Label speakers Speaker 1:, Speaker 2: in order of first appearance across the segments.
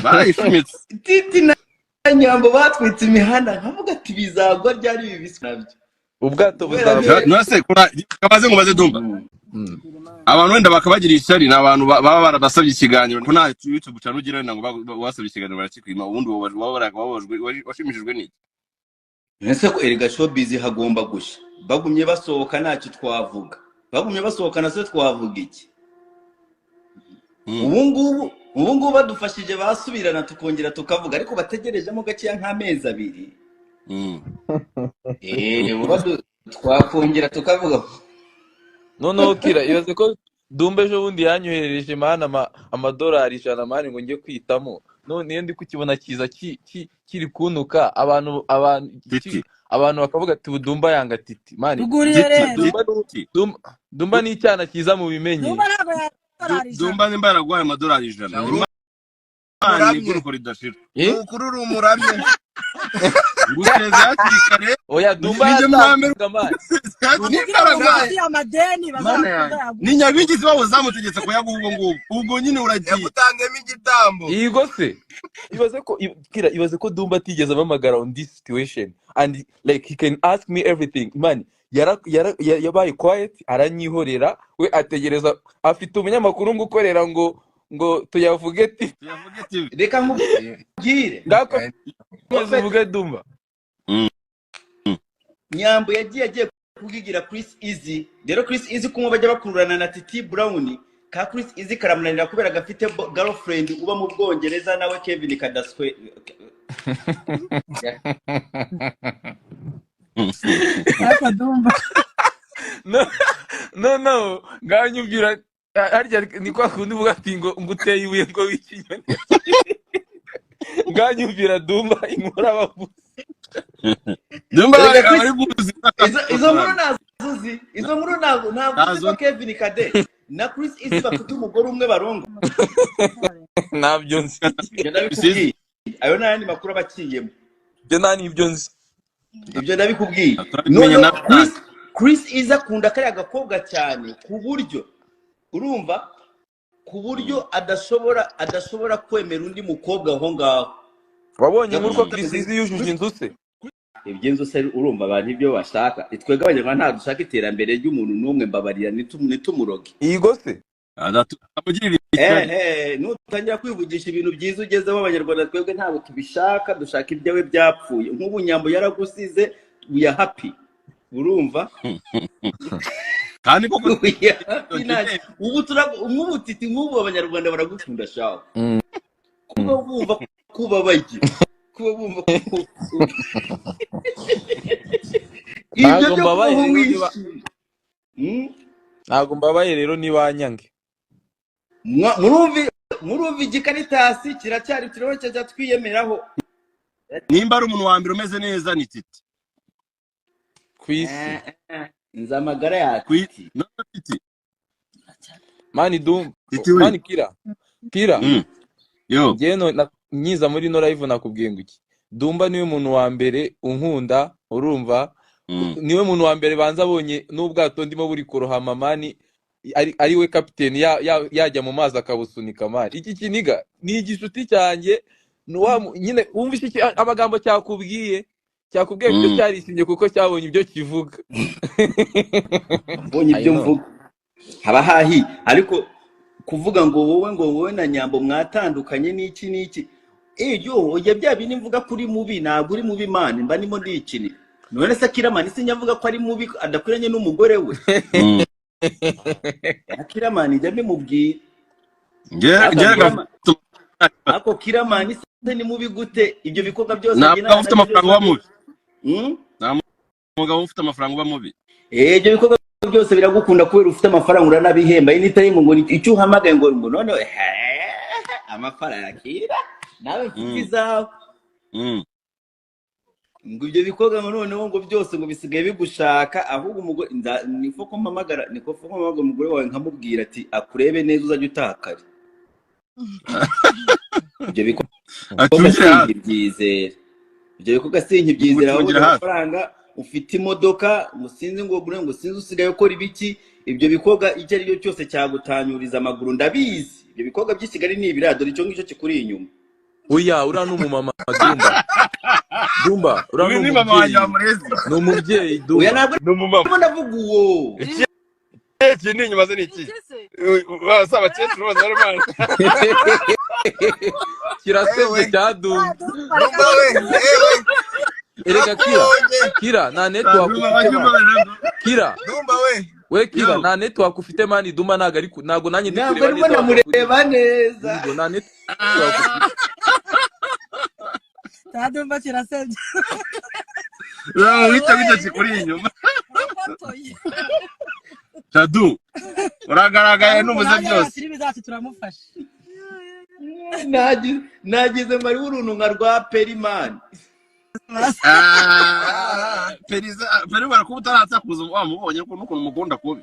Speaker 1: barayishumitse.
Speaker 2: Titi na Nyambo batwitse imihanda nkavuga ati bizagwa ryari ibi bisnabyo.
Speaker 3: ubwato
Speaker 2: Kubera
Speaker 3: buzaba
Speaker 1: Nase kabaze ngo baze Dumba. Abantu wenda bakabagira ishyari ni abantu baba barabasabye ikiganiro ko nta YouTube channel ugira ngo wasabye ikiganiro barakikwima ubundi washimishijwe n'iki.
Speaker 2: Nese ko erega showbiz hagomba gusha. Bagumye basohoka ntacyo twavuga. Bagumye basohoka nase twavuga iki? Ubu ngubu badufashije basubirana tukongera tukavuga ariko bategerejemo gaciya nk'amezi abiri. Twakongera tukavuga.
Speaker 3: noneho kira ibaze ko Dumba ejo bundi yanyoherereje mana amadolari 100 mani ngo njye kwitamo none iyo ndi kukibona kiza kiri kunuka abantu bakavuga ati Dumba yanga Titi mani Dumba ni icyana kiza mu bimenye
Speaker 1: Dumba nimba yaragwaye amadolari 100 Imana igurukora idashira
Speaker 4: ukurura umuramye
Speaker 1: guseza hakikare
Speaker 3: oya Dumba yatangaga mani
Speaker 1: ni Nyabingizi babo zamutegetse ko yaguha ubwo nyine uragiye
Speaker 4: yagutangemo igitambo
Speaker 3: Igo se ibaze ko Dumba atigeze amamagara on this situation and like he can ask me everything man yabaye quiet aranyihorera we ategereza afite umunyamakuru ngukorera ngo tuyavuge ati
Speaker 2: reka nkubwire
Speaker 3: ngako tuvuge Dumba
Speaker 2: Nyambo yagiye kugigira Chris Easy rero Chris Easy kumwe bajya bakururana na Titi Brown ka Chris Easy karamunanira kubera gafite girlfriend uba mu Bwongereza nawe Kevin Kadaswe
Speaker 5: Aka Dumba
Speaker 3: no nganyumvira harya ni kwa kundi uvuga ati ngo nguteye ibuye ngo wikinyone nganyumvira Dumba inkora bavuze
Speaker 1: Dumba ari buzi
Speaker 2: izo nkuru ntabwo Kevin Kade na Chris Easy bafite umugore umwe barongo
Speaker 3: nabyo nzi
Speaker 2: ayo nani makuru abakiyemo
Speaker 3: byo nani ibyo nzi
Speaker 2: ibyo ndabikubwiye no Chris Easy akunda kare agakobwa cyane ku buryo urumva ku buryo adashobora kwemera undi mukobwa aho ngaho
Speaker 3: wabonye nk'uko Chris Easy yujuje inzu se
Speaker 2: ibyo nzu se urumva abantu ibyo bashaka twebwe abanyarwanda nta dushaka iterambere ry'umuntu n'umwe mbabarira nitumuroge
Speaker 3: Igo se
Speaker 2: nutangira kwivugisha ibintu byiza ugezeho abanyarwanda twebwe ntabwo tubishaka dushaka ibyawe byapfuye nk'ubu Nyambo yaragusize we are happy urumva
Speaker 1: kandi koko
Speaker 2: ubu Titi nk'ubu abanyarwanda baragukunda shaho kuba bumva kuba bajye kuba bumva
Speaker 3: ntago mbabaye rero niba nyange
Speaker 2: murumva igikaritasi kiracyari turiho cyajya twiyemeraho
Speaker 1: nimba ari umuntu wa mbere umeze neza ni Titi
Speaker 3: kwisi
Speaker 2: nza amagara ya
Speaker 1: Titi
Speaker 3: mani Dumba mani kira
Speaker 1: yo
Speaker 3: ngeno nyiza muri no live nakubwiye ngo iki Dumba niwe muntu wa mbere unkunda urumva niwe muntu wa mbere banza abonye n'ubwato ndimo buri kurohama mani ari we kapiteni yajya mu mazi akabusunika mani iki kiniga ni igishuti cyanjye nyine wumva iki amagambo cyakubwiye cyo cyarisinye kuko cyabonye ibyo kivuga
Speaker 2: bonye ibyo mvuga haba hahi ariko kuvuga ngo wowe na Nyambo mwatandukanye n'iki oya bya bindi mvuga kuri mubi ntabwo uri mubi mani mba nimo ndikinira none se Kiramani sinyavuga ko ari mubi adakwiranye n'umugore we Kiramani njya mbimubwira ako Kiramani se ni mubi gute ibyo bikorwa byose
Speaker 1: ntabwo ufite amafaranga wa mubi ntabwo ufite amafaranga uba mubi
Speaker 2: ibyo bikorwa byose biragukunda kubera ufite amafaranga uranabihemba n'itari ngo icyo uhamagaye ngo none amafaranga Kira nawe mfite izawe ngo ibyo bikorwa noneho ngo byose ngo bisigaye bigushaka ahubwo umugore niko mpamagara umugore wawe nkamubwira ati akurebe neza uzajya utakare ibyo bikorwa sinkibyizera ahubwo amafaranga ufite imodoka musinzi ngo sinzi usigaye ukora ibiki ibyo bikorwa icyo ari cyo cyose cyagutanyuriza amaguru ndabizi ibyo bikorwa by'Ikigali ni ibirado icyo ngicyo kikuri inyuma
Speaker 3: oya uriya ni umumama Dumba uriya
Speaker 1: uyu
Speaker 3: ni
Speaker 1: ni mama wanjye
Speaker 3: umubyeyi
Speaker 1: wamurezi
Speaker 3: ni umubyeyi
Speaker 2: oya
Speaker 3: Dumba
Speaker 2: ntabwo
Speaker 1: ni umumama
Speaker 2: ndavuga uwo
Speaker 1: iki ni inyuma ze ni iki si abakecuru bose bari bana
Speaker 3: kirasebye cya Dumba
Speaker 4: Dumba we, ewe,
Speaker 3: erega Kira nta network ufite mani Kira
Speaker 4: Dumba we.
Speaker 3: Kira
Speaker 1: Yo.
Speaker 3: nta network ufite mani Dumba ntago nanjye ndi
Speaker 2: ntabwo
Speaker 3: kureba
Speaker 2: arimo
Speaker 3: neza
Speaker 2: namureba neza
Speaker 3: Yego, nta network ufite
Speaker 5: cya Dumba kirasebye.
Speaker 1: wita kikuri inyuma
Speaker 5: Urafotoye.
Speaker 1: Shadu uragaragaye n'umuze byose
Speaker 5: Filimi zacu turamufasha.
Speaker 2: nagize ngo ari uruntu nka rwa Perimani
Speaker 1: Peri barakuba utarasakuza wamubonye n'ukuntu mukunda kubi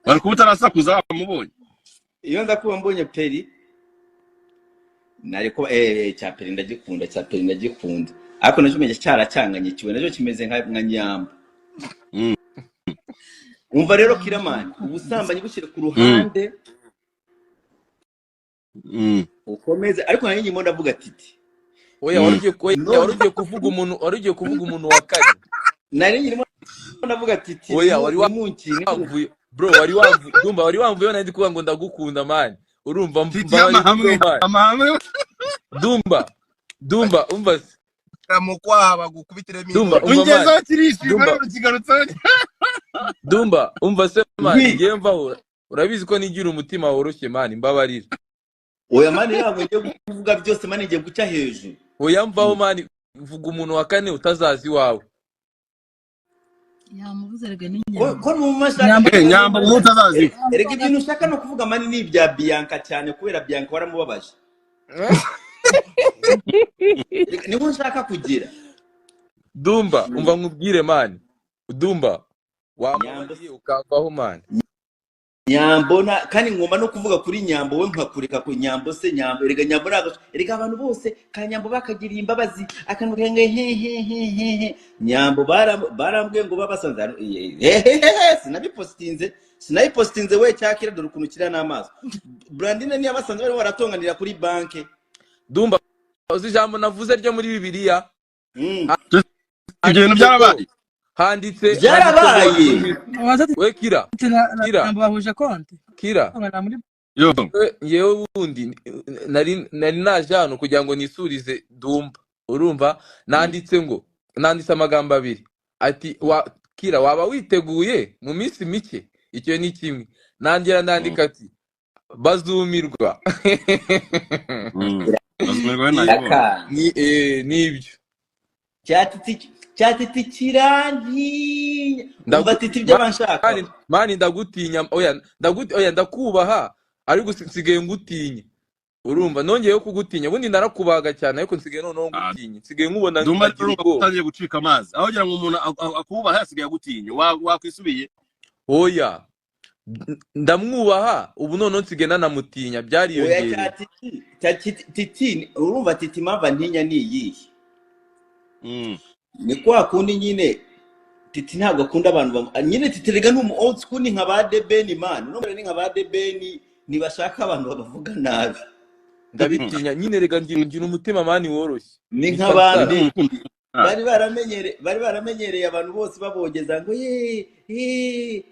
Speaker 1: barakuba utarasakuza wamubonye
Speaker 2: iyo ndakuba mbonye Peri nariko cya Peri ndagikunda ariko nacyo menye cyaracanganye kiwe nacyo kimeze nka nyamba umva rero Kiramani ubusambanyi bushyire ku ruhande ukomeze ariko nanjye ndimo ndavuga titi
Speaker 3: oya warugiye kuvuga umuntu wa kane
Speaker 2: nari ndimo ndavuga titi
Speaker 3: oya wari wavuye bro Dumba wari wamvuye nandi kuvuga ngo ndagukunda mani urumva
Speaker 1: amahame
Speaker 3: Dumba umva
Speaker 4: Ramukwa bagukubitiremo
Speaker 3: Dumba
Speaker 1: ungezeho kirishi bari ukigarutseho
Speaker 3: Dumba umva se mani ngiye mvaho urabizi ko nigira umutima woroshye mani mbabarira
Speaker 2: oya mani ntabwo ngiye kuvuga byose mani ngiye guca hejuru
Speaker 3: oya mvaho mani vuga umuntu wa kane utazazi iwawe
Speaker 5: Yamubuze rega n'inyamba.
Speaker 2: ko numashaka
Speaker 1: nyamba mutazazi
Speaker 2: erega ibintu ushaka no kuvuga mani ni ibya Bianca cyane kubera Bianca waramubabaje niho nshaka kugira
Speaker 3: Dumba umva nkubwire mani Dumba wamubariye ukavaho mani
Speaker 2: Nyambona kandi ngomba no kuvuga kuri Nyambo we nkakureka ku Nyambo se Nyambo erega Nyambo erega abantu bose ka Nyambo bakagiriye imbabazi akanuka nge Nyambo barambwe ngo babasanze sinabipostinze we cyakira dore ukuntu kira n'amaso Brandine niyo basanze bari waratonganira kuri banke
Speaker 3: Dumba uzi jambo navuze ryo muri Bibiliya
Speaker 1: ibyo bintu byarabaye
Speaker 3: handitse
Speaker 2: byarabaye
Speaker 3: we Kira
Speaker 5: Namba bahuje konti.
Speaker 3: Kira
Speaker 1: yo
Speaker 3: yewe wundi nari naje hano kugira ngo nisurize Dumba urumva nanditse amagambo abiri ati Kira waba witeguye mu minsi mike icyo ni kimwe nangira nandika ati bazumirwa
Speaker 1: bazumirwa nayibonye
Speaker 3: nibyo
Speaker 2: cyatiti kirangiye umva titi by'abanshaka
Speaker 3: mani ndagutinya oya ndakubaha ariko nsigaye ngutinya urumva nongeyeho kugutinya ubundi narakubaga cyane ariko nsigaye noneho ngutinya nsigaye nkubona
Speaker 1: Dumba utangiye gucika amazi aho kugira ngo umuntu akubaha yasigaye agutinya wakwisubiye
Speaker 3: oya ndamwubaha ubu noneho nsigaye nanamutinya byariyongereye
Speaker 2: titi urumva titi mpamvu ntinya ni iyihe ni kwa kundi nyine titi ntabwo akunda abantu nyine titi rega ni old school ni nka ba Debeni man no ni nka ba Debeni ntibashaka abantu bavuga nabi
Speaker 3: ndabitinya nyine rega ngira umutima mani woroshye
Speaker 2: ni nk'abandi bari baramenyereye abantu bose babogeza ngo uri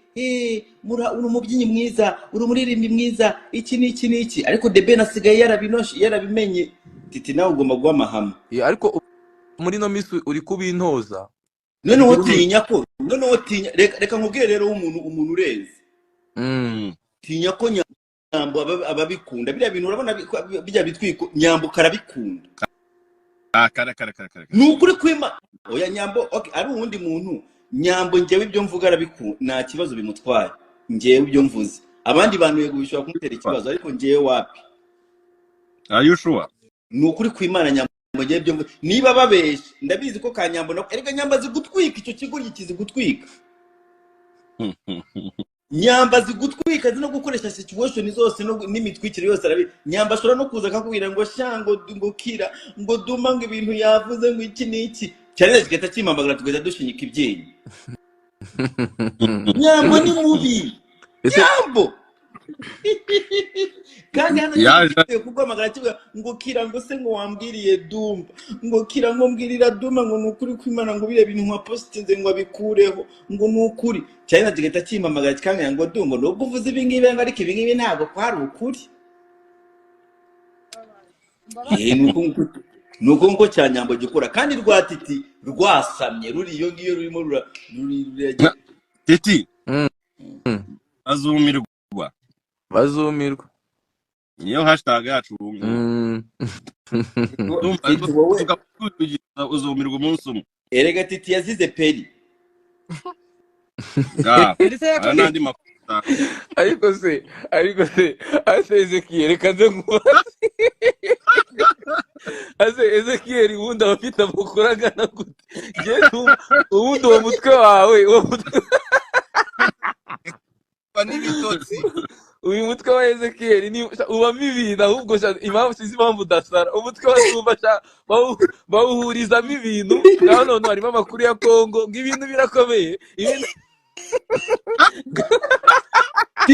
Speaker 2: umubyinnyi mwiza uri umuririmbyi mwiza iki n'iki ariko Debeni asigaye yarabimenye titi nawe ugomba guha amahame
Speaker 3: ariko muri no misi uri kubintoza
Speaker 2: noneho tinya reka nkubwire rero umuntu ureze tinya ko Nyambo ababikunda biriya bintu urabona bijya bitwiko Nyambo karabikunda
Speaker 1: kare
Speaker 2: ni ukuri kwima oya Nyambo ari uwundi muntu Nyambo njyewe ibyo mvuga arabikunda nta kibazo bimutwaye njyewe ibyo mvuze abandi bantu yego bishobora kumutera ikibazo ariko njyewe wapi
Speaker 1: are you sure
Speaker 2: ni ukuri kwimana Nyambo njyewe ibyo mvuze niba babeshe ndabizi ko ka Nyambo erega Nyambo azi gutwika icyo kigo gikizi gutwika Nyambo azi gutwika no gukoresha situation zose n'imitwikire yose Nyambo ashobora no kuza akakubwira ngo shango ngo Kira ngo Duma ngo ibintu yavuze ngo iki n'iki cyane kigata kimambagara tugeza dushinyika ibyenyi Nyambo ni mubi Nyambo kandi hano
Speaker 1: yaje
Speaker 2: nyine kuguhamagara kivuga ngo kira ngo se ngo wambwiriye Dumba ngo kira ngo mbwirira Dumba ngo nukuri kwimana ngo bire bintu nka postinze ngo abikureho ngo nukuri cyane kigahita kimpamagara kikambwira ngo Dumba nubwo uvuze ibi ngibi ariko ibi ngibi ntabwo kwari ukuri nuko ngo cya Nyambo gikora kandi rwatiti rwasamye ruri iyo ngiyo rurimo ruri
Speaker 1: Titi
Speaker 3: Mm.
Speaker 1: azumirwa
Speaker 3: bazumirwa
Speaker 1: niyo hashtag yacu Ndumva
Speaker 2: Titi wowe
Speaker 1: tugakugira uzumirwa umunsi umwe
Speaker 2: erega Titi yazize peri
Speaker 1: ga
Speaker 5: Ese
Speaker 1: aya
Speaker 5: yakoze
Speaker 1: nandi makuru
Speaker 3: ariko se ase Ezekiel kaze nkuba ase Ezekiel ubundi abafite amakuru angana gute je ubundi uwo mutwe wawe
Speaker 4: n'ibitotsi
Speaker 3: uyu mutwe wa Ezekiel ni ubamo ibintu ahubwo impamvu sizi impamvu udasara umutwe wa Dumba bawuhurizamo ibintu ngaho none harimo amakuru ya Kongo ng'ibintu birakomeye ibintu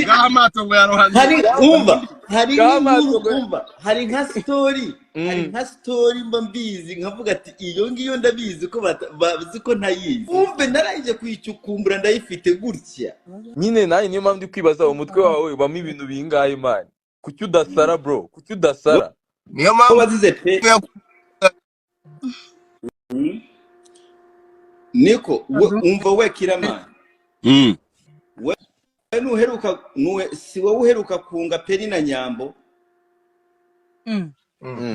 Speaker 1: gamato ngo yarohanye
Speaker 2: hari umva hari
Speaker 3: Gamato
Speaker 2: n'inkuru
Speaker 3: ngo-
Speaker 2: umva hari nka story hari nka story mba mbizi nkavuga ati iyo ngiyo ndabizi ko bazi ko ntayizi umve narayije kuyicukumbura ndayifite gutya
Speaker 3: nyine nanjye niyo mpamvu ndi kwibaza umutwe wawe ubamo ibintu bingahe mani kuki udasara bro kuki udasara
Speaker 4: niyo
Speaker 2: ko
Speaker 4: mpamvu
Speaker 2: bazize pe niko umva we kiramani we nuheruka si wowe uheruka kunga peri na Nyambo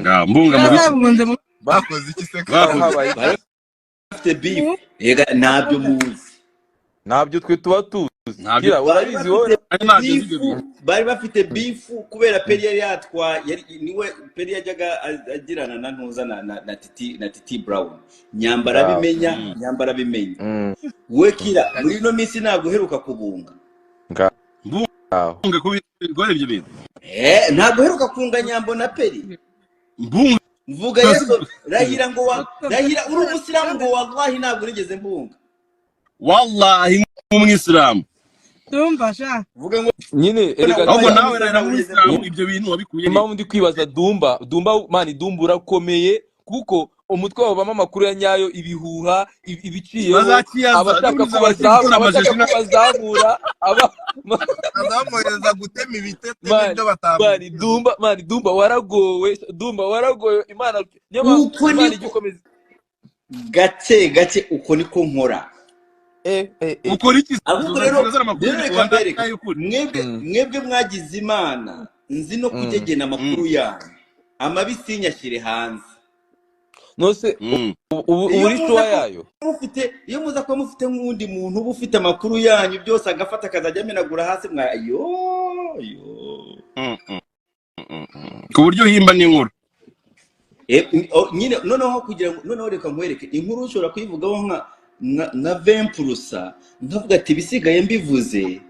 Speaker 1: ga mbunga mu biti
Speaker 5: yazabunze mu
Speaker 4: bakoze iki se
Speaker 1: Bakoze.
Speaker 3: habaye
Speaker 2: bari bafite beef ega ntabyo muzi
Speaker 3: ntabyo twe tuba tuzi
Speaker 1: Ntabyo-
Speaker 3: kira urabizi wowe
Speaker 1: ari ntabyo nzi ibyo bintu
Speaker 2: bari bafite beef kubera peri yari yatwaye niwe peri yajyaga agirana na ntuza na Titi Brown Nyambara bimenya Nyambara bimenya we kira muri ino minsi ntabwo uheruka kubunga
Speaker 1: mbunga kubikora ibyo bintu
Speaker 2: ntabwo uheruka kunga Nyambo na peri
Speaker 1: mbunga
Speaker 2: mvuga Yesu rahira ngo rahira uri umusiramu ngo wallahi ntabwo nigeze mbunga
Speaker 1: wallahi nk'umwisilamu
Speaker 5: Dumba sha
Speaker 2: vuga ngo
Speaker 3: nyine erega
Speaker 1: ahubwo
Speaker 2: Wallahi,
Speaker 1: nawe rero umwisilamu ibyo bintu wabikuye
Speaker 3: impamvu ndi kwibaza Dumba mani Dumba urakomeye kuko umutwe wabo bama amakuru ya nyayo ibihuha ibiciyeho
Speaker 1: bazakiyaza
Speaker 3: abashaka kubazamura
Speaker 4: azamwohereza gutema ibitete n'ibyo batavuga
Speaker 3: Dumba waragowe Imana niyo
Speaker 2: Uko
Speaker 3: Imana
Speaker 2: niko-
Speaker 3: igikomeza
Speaker 2: gake uko niko nkora
Speaker 1: ukora iki
Speaker 2: ahubwo rero
Speaker 1: Uzazana amakuru
Speaker 2: reka mbereke
Speaker 1: y'ukuri.
Speaker 2: mwebwe mwagize Imana nzi no kugegena amakuru yanyu amabi sinyashyire hanze
Speaker 3: nose ubu uri shuwa yayo
Speaker 2: iyo muza kuba mufite nk'undi muntu uba ufite amakuru yanyu byose agafata akazajya amenagura hasi
Speaker 1: ku buryo uhimba n'inkuru
Speaker 2: nyine noneho kugira ngo noneho reka nkwereke inkuru ushobora kuyivugaho nka 20% nkavuga ati bisigaye mbivuze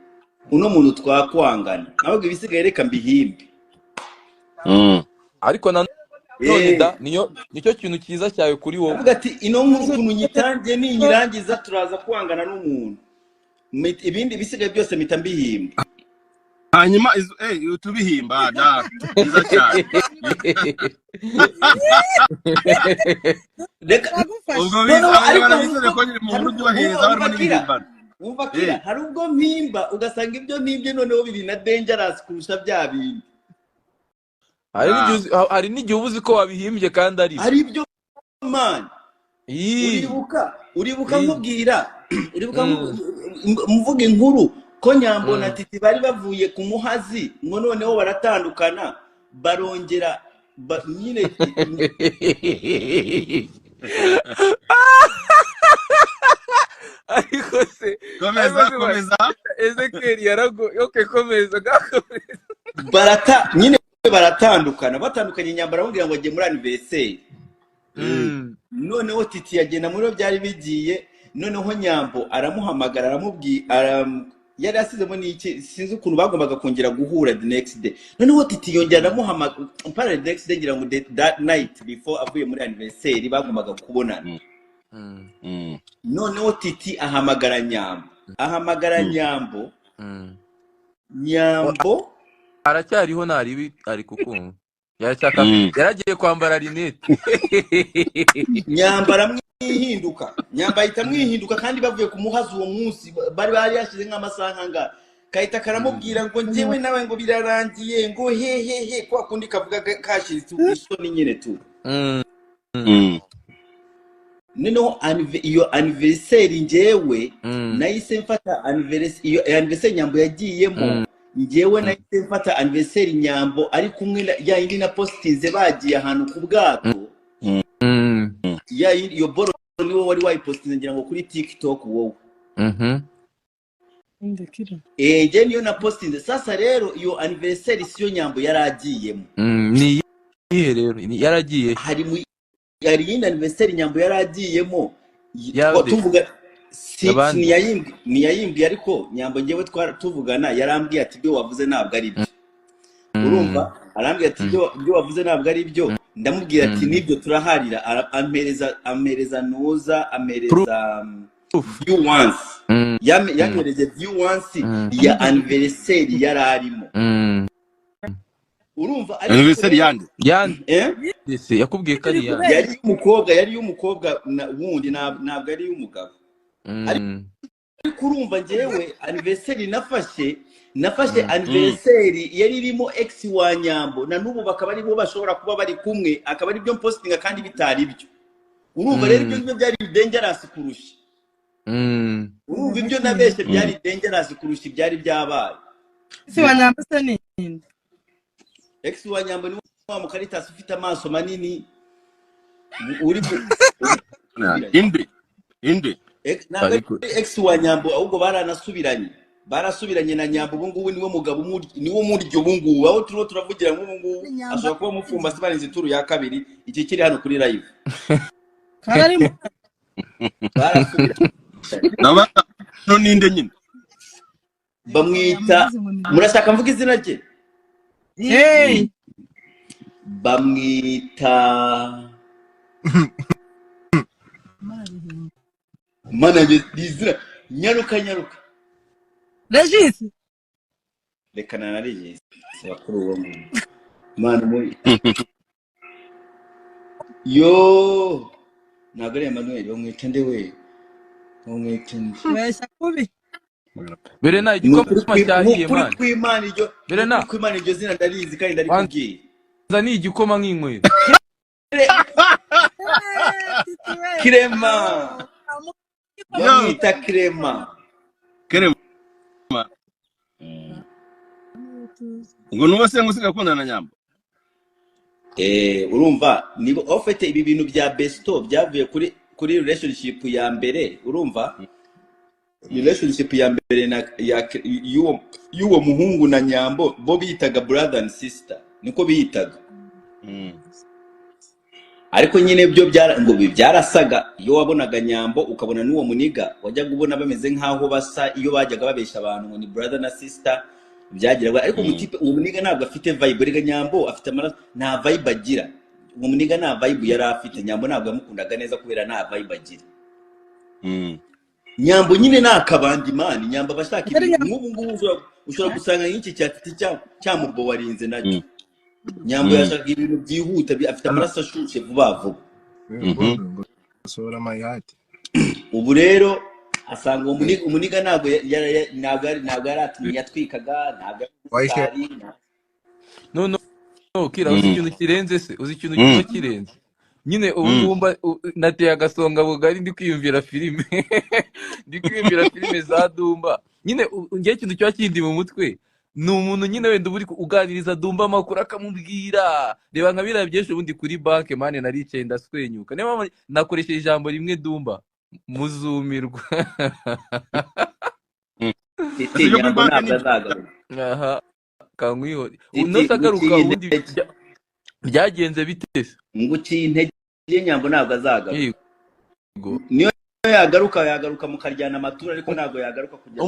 Speaker 2: uno muntu twakwangana ahubwo ibisigaye reka mbihimbe
Speaker 3: ariko na none da nicyo kintu cyiza cyawe kuri wowe
Speaker 2: avuga ati ino nkuru ukuntu nyitangiye ninyirangiza turaza kwangana n'umuntu ibindi bisigaye byose mpita mbihimba
Speaker 1: hanyuma tubihimba da nziza cyane ubwo bizageze ko nyine mu nkuru byubahiriza barimo n'ibihimbano
Speaker 2: wumva kira hari ubwo mpimba ugasanga ibyo nibyo noneho biri na dangerous kurusha bya bindi
Speaker 3: hari n'igihe uba uzi ko wabihimbye kandi
Speaker 2: ari byo man uribuka nkubwira mvuga inkuru ko Nyambo na Titi bari bavuye ku muhazi ngo noneho baratandukana barongera nyine
Speaker 3: ariko se
Speaker 1: komeza
Speaker 3: Ezekiel komeza
Speaker 2: nyine batandukanye Nyambara amubwira ngo agiye muri anniversaire noneho Titi yagenda muri byari bigiye noneho Nyambo aramuhamagara aramubwira yari asizemo n'iki sinzi ukuntu bagombaga kongera guhura the next day noneho Titi yongera aramuhamagara the next day ngira ngo that night before avuye muri anniversaire bagombaga kubonana noneho Titi ahamagara Nyambo Nyambo
Speaker 3: aracyariho ntaribi ari kukumva yarashaka yaragiye kwambara rinete
Speaker 2: nyambara mwihinduka nyamba ahita mwihinduka kandi bavuye kumuhaza uwo munsi bari yashize nk'amasaha nkanga kahita karamubwira ngo njyewe nawe ngo birarangiye ngo hehehe kwa kundi kavuga kashize isoni nyine tu noneho iyo anniversaire njyewe nahise mfata anniversaire nyambo yagiyemo njyewe nahise mfata anniversaire nyambo ari kumwe ya yindi na postinze bagiye ahantu ku bwato ya iyo boro niwo wari wayipostinze ngira ngo kuri TikTok wowe je niyo na postinze sasa rero iyo anniversaire siyo nyambo yaragiyemo
Speaker 3: ni iyihe rero yaragiye
Speaker 2: yari yindi anniversaire nyambo yaragiyemo tuvuga ni yayimbye ariko nyambo ngewe tuvugana yarambwiye ati byo wavuze ntabwo ari byo urumva arambwiye ati byo wavuze ntabwo ari byo ndamubwira ati nibyo turaharira amereza noza amereza view once yanyoreje view once ya anniversaire yararimo urumva
Speaker 1: anniversaire yandi
Speaker 3: yakubwiye ko ari
Speaker 2: yari umukobwa wundi ntabwo ari umugabo ariko urumva njyewe anniversaire nafashe anniversaire yari irimo ex wa nyambo na nubu bakaba ari bo bashobora kuba bari kumwe akaba ari byo postinga kandi bitari byo urumva rero ibyo byari dangerous kurusha urumva ibyo nabeshe byari dangerous kurusha ibyari byabaye
Speaker 5: si wa nyambo se ni
Speaker 2: ex wa nyambo ni wa Mukaritas ufite amaso manini uri
Speaker 1: inde
Speaker 2: ex wa nyambo ahubwo barasubiranye na nyambo ubu ngubu niwe mugabo niwo muryo ubu ngubu aho turavugira ngo ubu ngubu ashobora kuba mufumba sibarinze turu ya kabiri iki kiri hano kuri live
Speaker 5: karimo
Speaker 2: barasubiranye
Speaker 1: no ninde nyine
Speaker 2: bamwita murashaka mvuga izina rye bamwita mana bizira nyaruka
Speaker 5: Regis
Speaker 2: reka na Regis bakuru uwo mana muri yo nagare Emmanuel umwitende we
Speaker 5: wesha kubi
Speaker 3: Berena igikoma cyahiye man
Speaker 2: kwimana iryo
Speaker 3: Berena
Speaker 2: kwimana iryo zina ndarizi kandi ndari kubwiye
Speaker 3: zani igikoma nk'inkwera
Speaker 2: Kirema yita Kirema
Speaker 1: ngo nuwase ngusiga kundana na nyambo
Speaker 2: urumva nibo ofete ibi bintu bya besto byavuye kuri relationship ya mbere urumva relationship ya mbere na yuwo muhungu na nyambo bo bitaga brother and sister niko biyitaga ariko nyine byo ngo byarasaga iyo wabonaga nyambo ukabona n'uwo muniga wajyaga ubona bameze nkaho basa iyo bajyaga babesha abantu ngo ni brother na sister byagiraga ariko umutipe uwo muniga ntabwo afite vibe rega nyambo afite amaraso nta vibe agira uwo muniga nta vibe yari afite nyambo ntabwo yamukundaga neza kubera nta vibe agira nyambo nyine nakabandi mani nyambo abashaka ibintu nk'ubu ngubu ushobora gusanga nk'iki cyamubo warinze nacyo nyambo yashaka ibintu byihuta afite amaraso ashushe vuba vuba ubu rero asanga umuniga ntabwo yari atumye yatwikaga ntabwo yari
Speaker 3: no kira uzi ikintu kirenze se uzi ikintu kimwe kirenze nyine ubumba nateye agasonga bugari ndi kwiyumvira filime za Dumba nyine ngiye ikintu cyo kindi mu mutwe ni umuntu nyine wenda uri uganiriza Dumba amakuru akamubwira reba nka biriya byinshi ubundi kuri banke mane naricaye ndaswenyuka niba nakoresheje ijambo rimwe Dumba muzumirwa aha kankwiho unasagaruka ubundi byagenze bitese
Speaker 2: nguciye intege nyambo ntabwo azagaruka niyo yagaruka mukaryana amatura ariko ntabwo yagaruka kujya